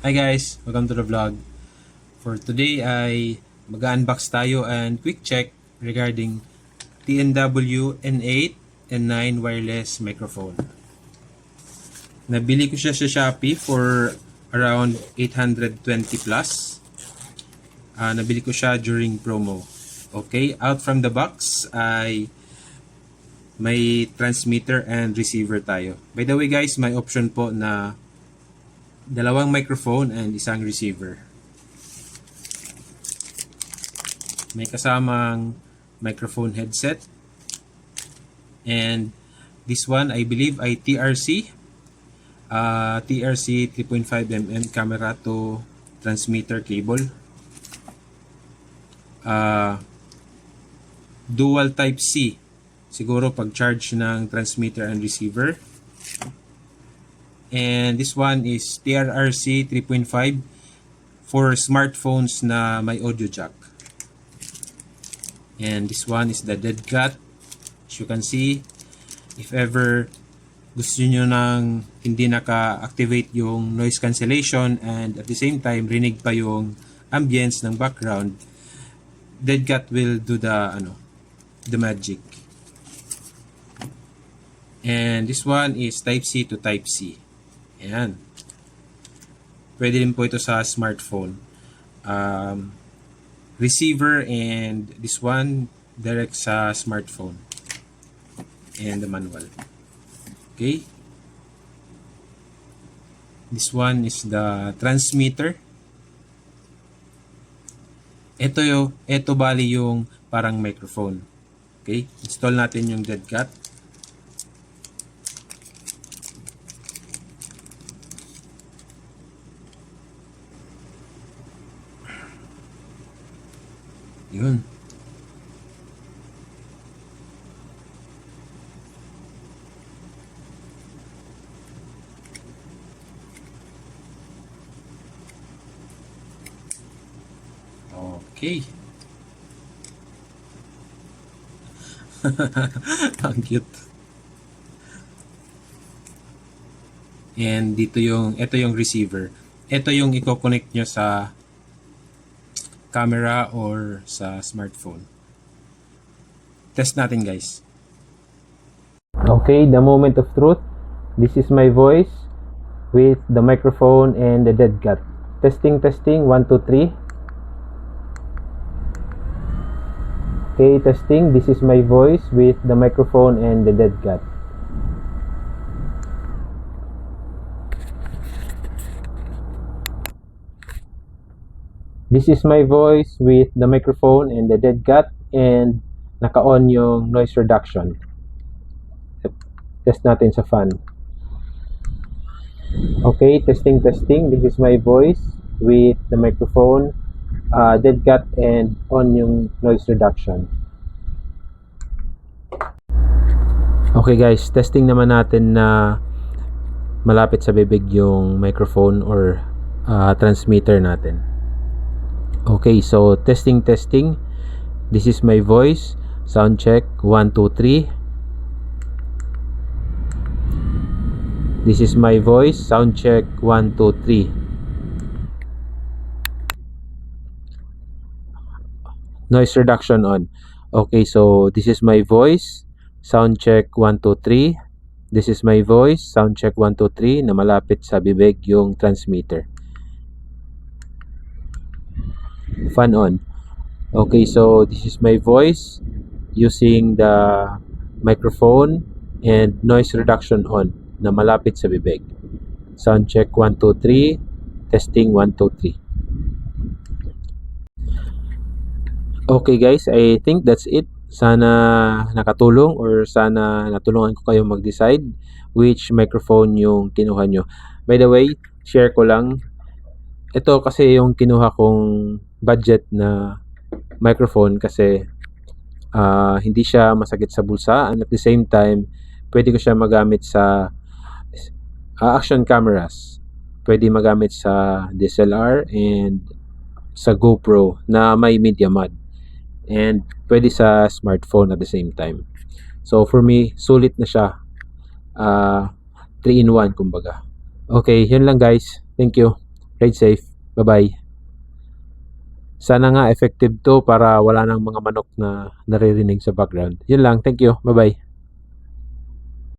Hi guys, welcome to the vlog. For today ay mag-unbox tayo and quick check regarding TNW N8 N9 wireless microphone. Nabili ko siya sa Shopee for around 820 plus. Nabili ko siya during promo. Okay, out from the box ay may transmitter and receiver tayo. By the way guys, may option po na dalawang microphone and isang receiver. May kasamang microphone headset. And this one, I believe, ay TRC. TRC 3.5mm camera to transmitter cable. Dual type C. Siguro pag-charge ng transmitter and receiver. And this one is TRRC 3.5 for smartphones na may audio jack. And this one is the dead cat. As you can see, if ever gusto nyo nang hindi naka-activate yung noise cancellation and at the same time rinig pa yung ambience ng background, dead cat will do the magic. And this one is type C to type C. Ayan. Pwede din po ito sa smartphone. Receiver and this one direct sa smartphone. And the manual. Okay. This one is the transmitter. Ito bali yung parang microphone. Okay. Install natin yung dead cat. Yun. Okay. Ang cute. And ito yung receiver. Ito yung i-connect nyo sa camera or sa smartphone. Test natin guys. Okay, the moment of truth. This is my voice with the microphone and the dead cat. Testing, 1, 2, 3. Okay, testing. This is my voice with the microphone and the dead cat. This is my voice with the microphone and the dead cat and naka-on yung noise reduction. Test natin sa fan. Okay, testing. This is my voice with the microphone, dead cat and on yung noise reduction. Okay guys, testing naman natin na malapit sa bibig yung microphone or transmitter natin. Okay, so testing. This is my voice. Sound check 1, 2, 3. This is my voice. Sound check 1, 2, 3. Noise reduction on. Okay, so this is my voice. Sound check 1, 2, 3. This is my voice. Sound check 1, 2, 3 na malapit sa bibig yung transmitter. Fan on. Okay, so this is my voice using the microphone and noise reduction on na malapit sa bibig. Sound check 1, 2, 3. Testing 1, 2, 3. Okay guys, I think that's it. Sana nakatulong or sana natulungan ko kayo mag-decide which microphone yung kinuha nyo. By the way, share ko lang. Ito kasi yung kinuha kong budget na microphone kasi hindi siya masakit sa bulsa and at the same time pwede ko siya magamit sa action cameras. Pwede magamit sa DSLR and sa GoPro na may media mod. And pwede sa smartphone at the same time. So for me, sulit na siya. 3-in-1 kumbaga. Okay, yun lang guys. Thank you. Ride safe. Bye-bye. Sana nga effective to para wala nang mga manok na naririnig sa background. Yun lang. Thank you. Bye-bye.